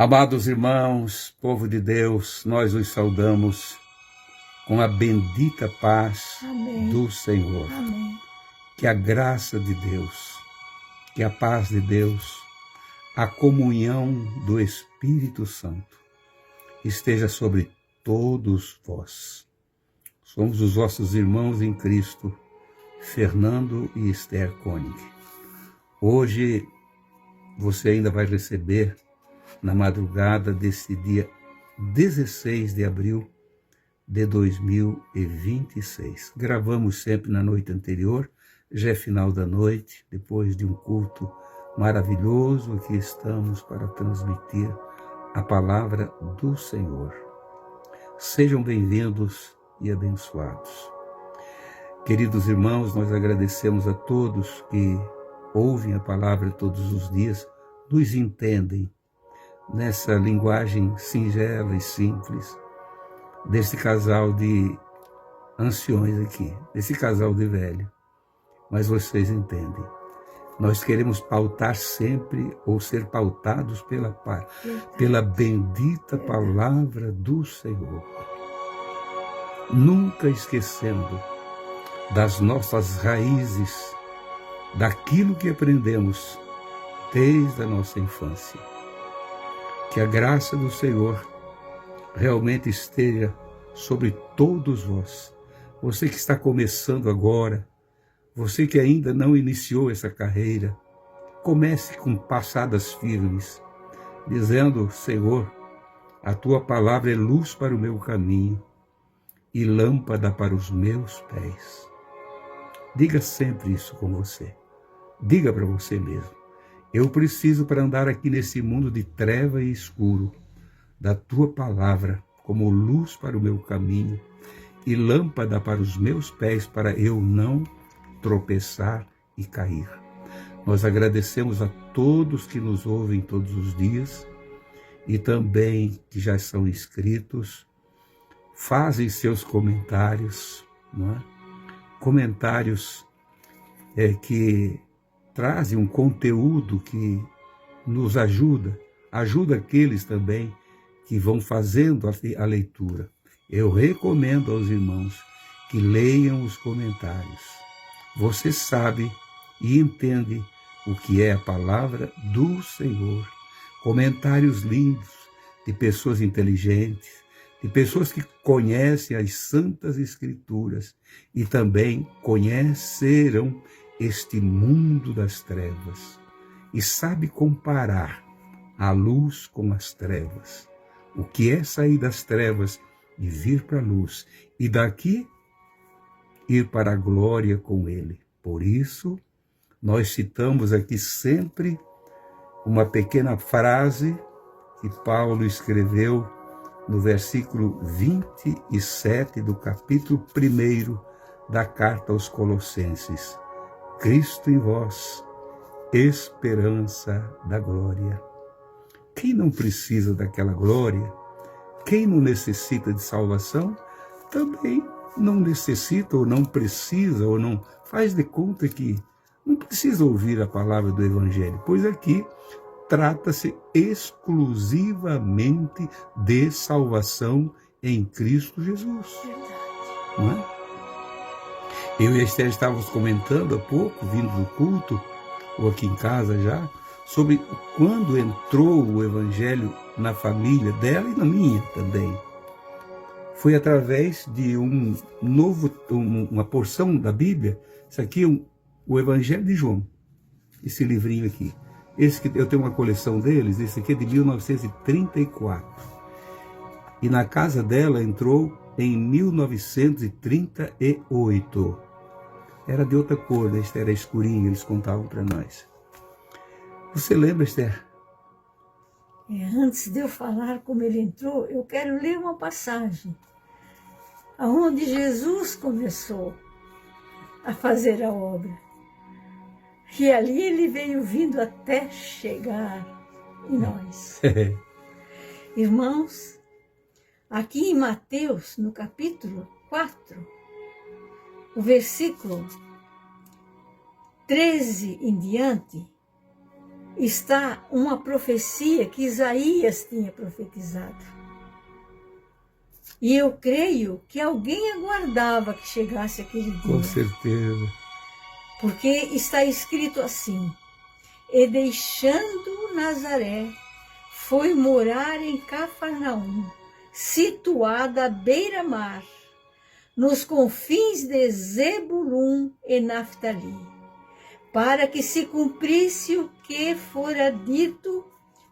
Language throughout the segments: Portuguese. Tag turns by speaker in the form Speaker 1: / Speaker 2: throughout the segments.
Speaker 1: Amados irmãos, povo de Deus, nós os saudamos com a bendita paz
Speaker 2: Amém.
Speaker 1: do Senhor.
Speaker 2: Amém.
Speaker 1: Que a graça de Deus, que a paz de Deus, a comunhão do Espírito Santo esteja sobre todos vós. Somos os vossos irmãos em Cristo, Fernando e Esther Koenig. Hoje você ainda vai receber, na madrugada desse dia 16 de abril de 2026. Gravamos sempre na noite anterior, já é final da noite, depois de um culto maravilhoso, aqui estamos para transmitir a palavra do Senhor. Sejam bem-vindos e abençoados. Queridos irmãos, nós agradecemos a todos que ouvem a palavra todos os dias, nos entendem nessa linguagem singela e simples desse casal de anciões aqui, desse casal de velho. Mas vocês entendem. Nós queremos pautar sempre, ou ser pautados pela bendita palavra do Senhor. Nunca esquecendo das nossas raízes, daquilo que aprendemos desde a nossa infância. Que a graça do Senhor realmente esteja sobre todos vós. Você que está começando agora, você que ainda não iniciou essa carreira, comece com passadas firmes, dizendo: Senhor, a tua palavra é luz para o meu caminho e lâmpada para os meus pés. Diga sempre isso com você. Diga para você mesmo: eu preciso, para andar aqui nesse mundo de treva e escuro, da tua palavra como luz para o meu caminho e lâmpada para os meus pés, para eu não tropeçar e cair. Nós agradecemos a todos que nos ouvem todos os dias e também que já são inscritos, fazem seus comentários, não é? Comentários que trazem um conteúdo que nos ajuda aqueles também que vão fazendo a leitura. Eu recomendo aos irmãos que leiam os comentários. Você sabe e entende o que é a palavra do Senhor. Comentários lindos de pessoas inteligentes, de pessoas que conhecem as Santas Escrituras e também conheceram este mundo das trevas e sabe comparar a luz com as trevas. O que é sair das trevas e vir para a luz, e daqui ir para a glória com Ele. Por isso, nós citamos aqui sempre uma pequena frase que Paulo escreveu no versículo 27 do capítulo 1 da carta aos Colossenses. Cristo em vós, esperança da glória. Quem não precisa daquela glória, quem não necessita de salvação, também não necessita ou não precisa ou não faz de conta que não precisa ouvir a palavra do Evangelho, pois aqui trata-se exclusivamente de salvação em Cristo Jesus. Não é? Eu e a Esther estávamos comentando há pouco, vindo do culto, ou aqui em casa já, sobre quando entrou o Evangelho na família dela e na minha também. Foi através de uma porção da Bíblia, isso aqui é o Evangelho de João, esse livrinho aqui. Esse que eu tenho uma coleção deles, esse aqui é de 1934. E na casa dela entrou em 1938. Era de outra cor, né? Era escurinho, eles contavam para nós. Você lembra, Esther?
Speaker 2: Antes de eu falar como ele entrou, eu quero ler uma passagem onde Jesus começou a fazer a obra. E ali ele veio vindo até chegar em nós. Irmãos, aqui em Mateus, no capítulo 4, o versículo 13 em diante, está uma profecia que Isaías tinha profetizado. E eu creio que alguém aguardava que chegasse aquele dia.
Speaker 1: Com certeza.
Speaker 2: Porque está escrito assim: e deixando Nazaré, foi morar em Cafarnaum, situada à beira-mar, nos confins de Zebulum e Naftali, para que se cumprisse o que fora dito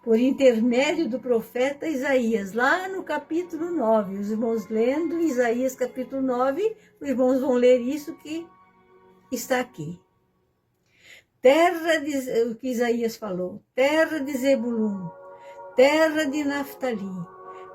Speaker 2: por intermédio do profeta Isaías, lá no capítulo 9. Os irmãos lendo Isaías capítulo 9, os irmãos vão ler isso que está aqui. Terra de, o que Isaías falou, terra de Zebulum, terra de Naftali,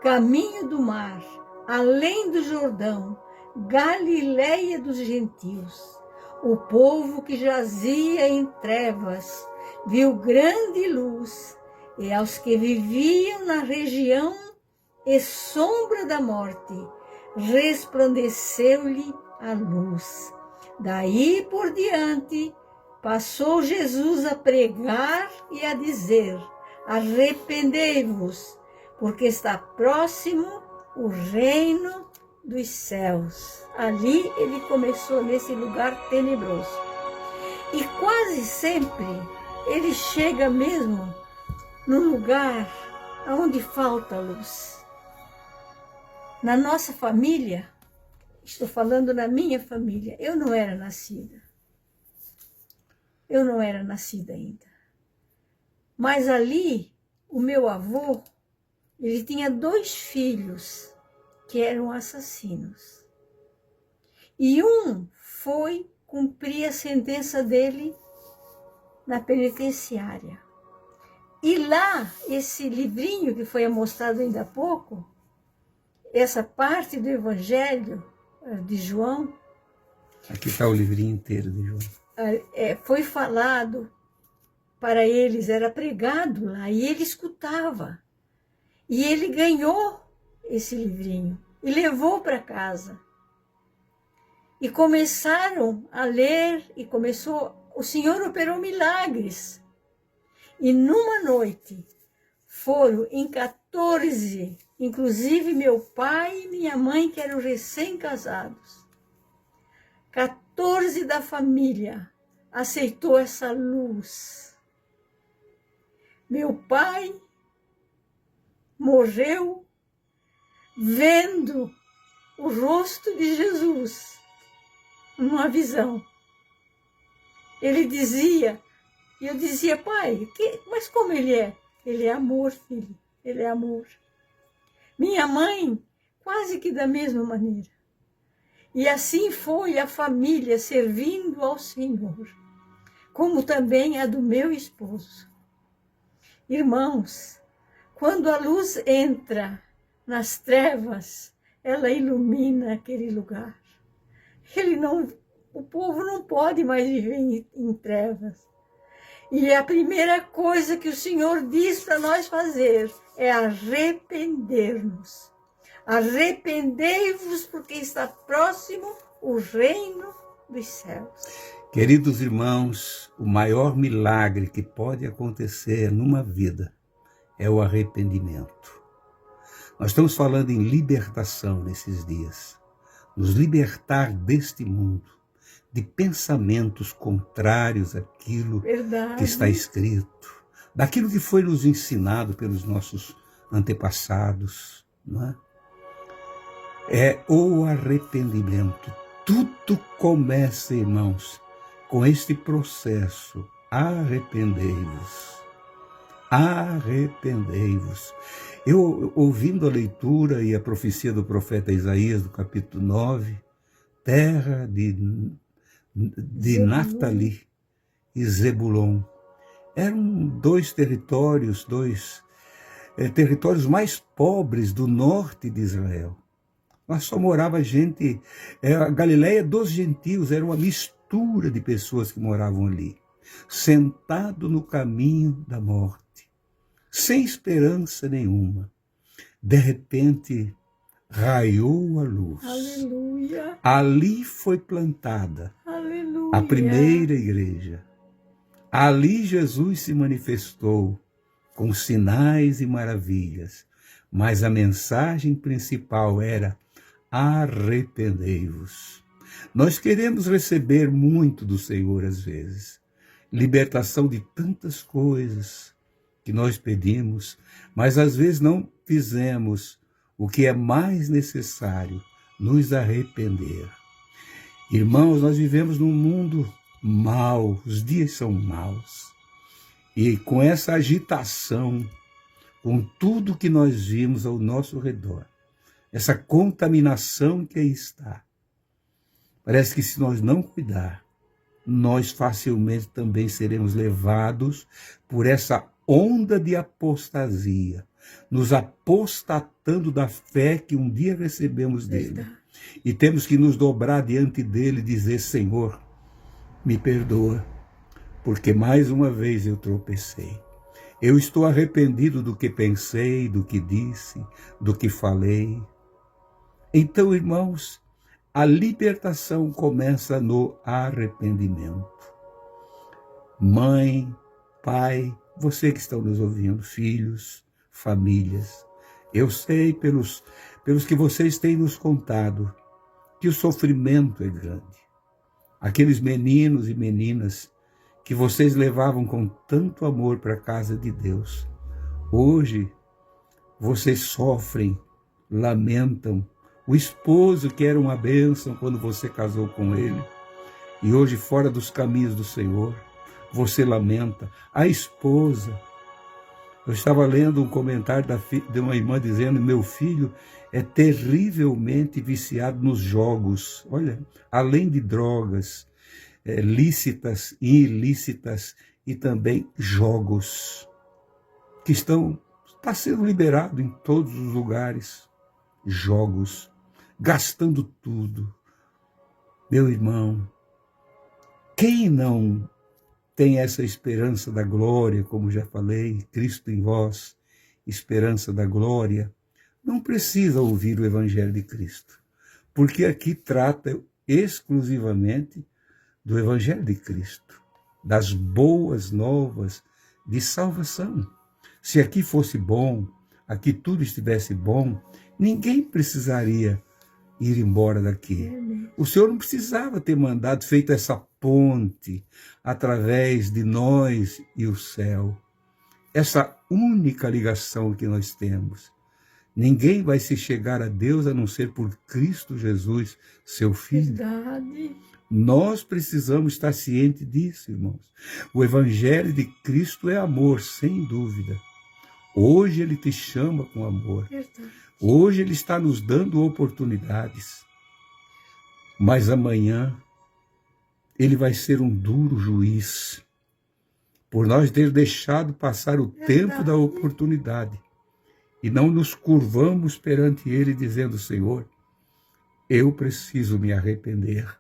Speaker 2: caminho do mar, além do Jordão, Galileia dos gentios. O povo que jazia em trevas viu grande luz, e aos que viviam na região e sombra da morte, resplandeceu-lhe a luz. Daí por diante, passou Jesus a pregar e a dizer: arrependei-vos, porque está próximo o reino dos céus. Ali ele começou nesse lugar tenebroso. E quase sempre ele chega mesmo num lugar onde falta luz. Na nossa família, estou falando na minha família, eu não era nascida. Eu não era nascida ainda. Mas ali, o meu avô, ele tinha 2 filhos que eram assassinos. E um foi cumprir a sentença dele na penitenciária. E lá, esse livrinho que foi mostrado ainda há pouco, essa parte do Evangelho de João...
Speaker 1: Aqui está o livrinho inteiro de João.
Speaker 2: Foi falado para eles, era pregado lá, e ele escutava. E ele ganhou esse livrinho e levou para casa. E começaram a ler, e o Senhor operou milagres. E numa noite foram em 14, inclusive meu pai e minha mãe, que eram recém-casados, 14 da família aceitou essa luz. Meu pai morreu vendo o rosto de Jesus numa visão. Ele dizia, e eu dizia: pai, mas como ele é? Ele é amor, filho, ele é amor. Minha mãe, quase que da mesma maneira. E assim foi a família servindo ao Senhor, como também a do meu esposo. Irmãos, quando a luz entra nas trevas, ela ilumina aquele lugar. O povo não pode mais viver em trevas. E a primeira coisa que o Senhor diz para nós fazer é arrepender-nos. Arrependei-vos, porque está próximo o reino dos céus.
Speaker 1: Queridos irmãos, o maior milagre que pode acontecer numa vida é o arrependimento. Nós estamos falando em libertação nesses dias. Nos libertar deste mundo, de pensamentos contrários àquilo que está escrito, daquilo que foi nos ensinado pelos nossos antepassados, não é? É o arrependimento. Tudo começa, irmãos, com este processo. Arrependei-vos. Arrependei-vos. Eu, ouvindo a leitura e a profecia do profeta Isaías, do capítulo 9, terra de Naftali e Zebulon, eram 2 territórios, territórios mais pobres do norte de Israel. Lá só morava gente, a Galileia dos gentios, era uma mistura de pessoas que moravam ali, sentado no caminho da morte, sem esperança nenhuma. De repente, raiou a luz.
Speaker 2: Aleluia.
Speaker 1: Ali foi plantada
Speaker 2: Aleluia.
Speaker 1: a primeira igreja. Ali Jesus se manifestou com sinais e maravilhas, mas a mensagem principal era: arrependei-vos. Nós queremos receber muito do Senhor às vezes, libertação de tantas coisas que nós pedimos, mas às vezes não fizemos o que é mais necessário, nos arrepender. Irmãos, nós vivemos num mundo mau, os dias são maus. E com essa agitação, com tudo que nós vimos ao nosso redor, essa contaminação que aí está, parece que se nós não cuidar, nós facilmente também seremos levados por essa onda de apostasia, nos apostatando da fé que um dia recebemos dele. E temos que nos dobrar diante dele e dizer: Senhor, me perdoa, porque mais uma vez eu tropecei. Eu estou arrependido do que pensei, do que disse, do que falei. Então, irmãos, a libertação começa no arrependimento. Mãe, pai, você que está nos ouvindo, filhos, famílias, eu sei pelos que vocês têm nos contado que o sofrimento é grande. Aqueles meninos e meninas que vocês levavam com tanto amor para a casa de Deus, hoje vocês sofrem, lamentam. O esposo que era uma bênção quando você casou com ele, e hoje fora dos caminhos do Senhor, você lamenta. A esposa, eu estava lendo um comentário de uma irmã dizendo: meu filho é terrivelmente viciado nos jogos, olha, além de drogas, lícitas e ilícitas, e também jogos, que está sendo liberado em todos os lugares, jogos, gastando tudo. Meu irmão, quem não tem essa esperança da glória, como já falei, Cristo em vós, esperança da glória, não precisa ouvir o Evangelho de Cristo, porque aqui trata exclusivamente do Evangelho de Cristo, das boas novas de salvação. Se aqui fosse bom, aqui tudo estivesse bom, ninguém precisaria ir embora daqui. O Senhor não precisava ter mandado, feito essa ponte através de nós e o céu. Essa única ligação que nós temos. Ninguém vai se chegar a Deus a não ser por Cristo Jesus, seu Filho.
Speaker 2: Verdade.
Speaker 1: Nós precisamos estar cientes disso, irmãos. O Evangelho de Cristo é amor, sem dúvida. Hoje Ele te chama com amor.
Speaker 2: Verdade.
Speaker 1: Hoje Ele está nos dando oportunidades. Mas amanhã Ele vai ser um duro juiz, por nós ter deixado passar o tempo da oportunidade. E não nos curvamos perante Ele dizendo: Senhor, eu preciso me arrepender.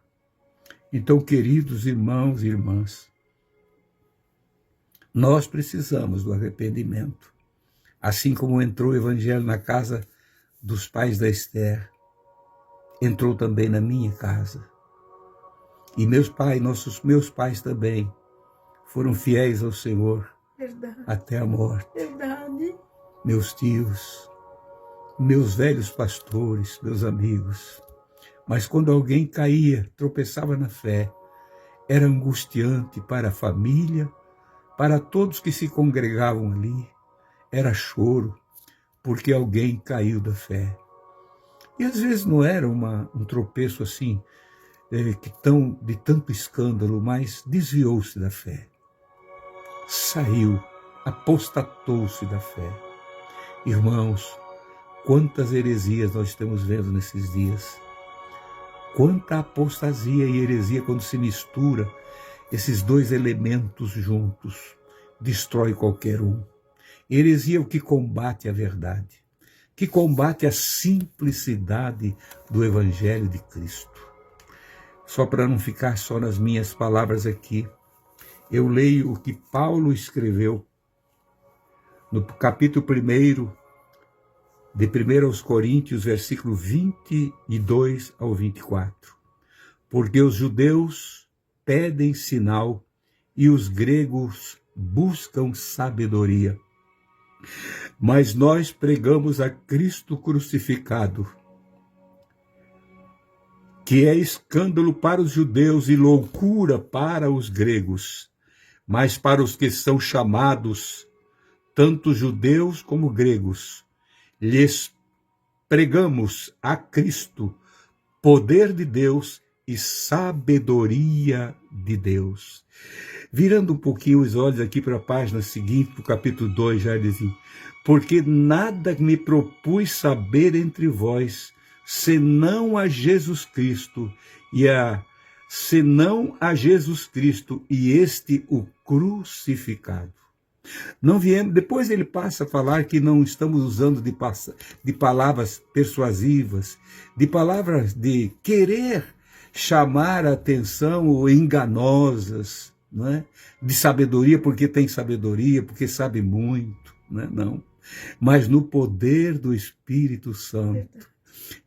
Speaker 1: Então, queridos irmãos e irmãs, nós precisamos do arrependimento. Assim como entrou o Evangelho na casa dos pais da Esther, entrou também na minha casa. E meus pais também foram fiéis ao Senhor.
Speaker 2: Verdade.
Speaker 1: Até a morte.
Speaker 2: Verdade.
Speaker 1: Meus tios, meus velhos pastores, meus amigos. Mas quando alguém caía, tropeçava na fé, era angustiante para a família, para todos que se congregavam ali. Era choro, porque alguém caiu da fé. E às vezes não era um tropeço assim, de tanto escândalo, mas desviou-se da fé. Saiu, apostatou-se da fé. Irmãos, quantas heresias nós estamos vendo nesses dias. Quanta apostasia e heresia quando se mistura esses dois elementos juntos, destrói qualquer um. Heresia é o que combate a verdade, que combate a simplicidade do Evangelho de Cristo. Só para não ficar só nas minhas palavras aqui, eu leio o que Paulo escreveu no capítulo 1 de 1 aos Coríntios, versículo 22 ao 24. Porque os judeus pedem sinal e os gregos buscam sabedoria. Mas nós pregamos a Cristo crucificado, que é escândalo para os judeus e loucura para os gregos, mas para os que são chamados, tanto judeus como gregos, lhes pregamos a Cristo, poder de Deus e sabedoria de Deus. Virando um pouquinho os olhos aqui para a página seguinte, do capítulo 2, já dizia: porque nada me propus saber entre vós, senão a Jesus Cristo e este o crucificado. Não viemos, depois ele passa a falar que não estamos usando de palavras persuasivas, de palavras de querer chamar a atenção ou enganosas, não é? De sabedoria porque tem sabedoria, porque sabe muito, não é? Não. Mas no poder do Espírito Santo,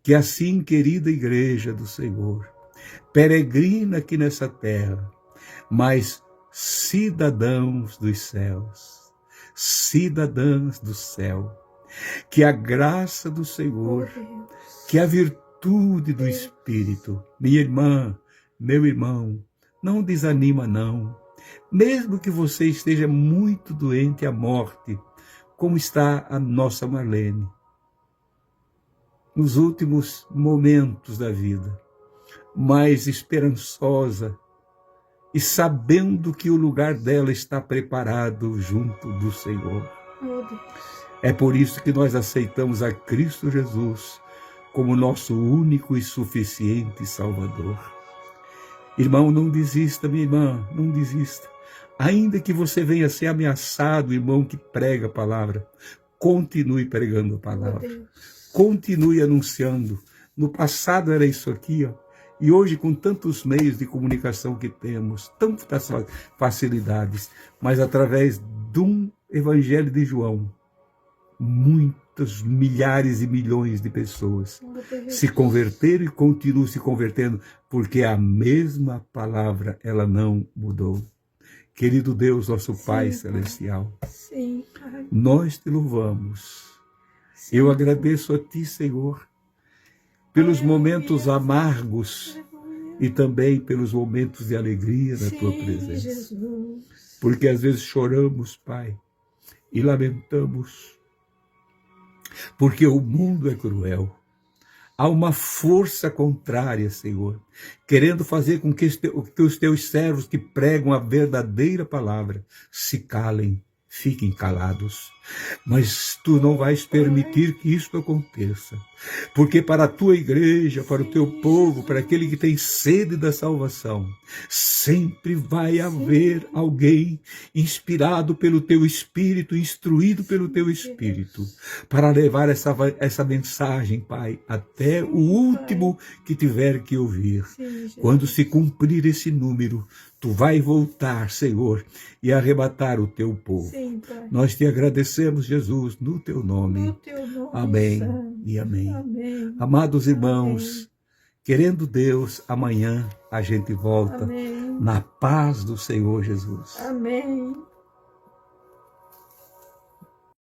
Speaker 1: que assim, querida igreja do Senhor, peregrina aqui nessa terra, mas cidadãos dos céus, cidadãs do céu, que a graça do Senhor, que a virtude do Espírito, minha irmã, meu irmão, não desanima não, mesmo que você esteja muito doente à morte, como está a nossa Marlene, nos últimos momentos da vida, mas esperançosa, e sabendo que o lugar dela está preparado junto do Senhor. É por isso que nós aceitamos a Cristo Jesus como nosso único e suficiente Salvador. Irmão, não desista, minha irmã, não desista. Ainda que você venha ser ameaçado, irmão que prega a palavra, continue pregando a palavra. Continue anunciando. No passado era isso aqui, ó. E hoje, com tantos meios de comunicação que temos, tantas facilidades, mas através de um Evangelho de João, muitos, milhares e milhões de pessoas se converteram e continuam se convertendo, porque a mesma palavra, ela não mudou. Querido Deus, nosso Pai Celestial, nós te louvamos. Eu agradeço a Ti, Senhor, pelos momentos amargos e também pelos momentos de alegria na Tua presença. Porque às vezes choramos, Pai, e lamentamos, porque o mundo é cruel. Há uma força contrária, Senhor, querendo fazer com que os Teus servos que pregam a verdadeira palavra se calem, fiquem calados. Mas Tu não vais permitir que isso aconteça. Porque para a Tua igreja, para o Teu povo, para aquele que tem sede da salvação, sempre vai haver alguém inspirado pelo Teu Espírito, instruído pelo Teu Espírito, para levar essa mensagem, Pai, até o último que tiver que ouvir. Quando se cumprir esse número, Tu vai voltar, Senhor, e arrebatar o Teu povo. Nós Te agradecemos, Jesus, no Teu nome. Amém e amém. Amados irmãos, querendo Deus, amanhã a gente volta na paz do Senhor Jesus.
Speaker 2: Amém.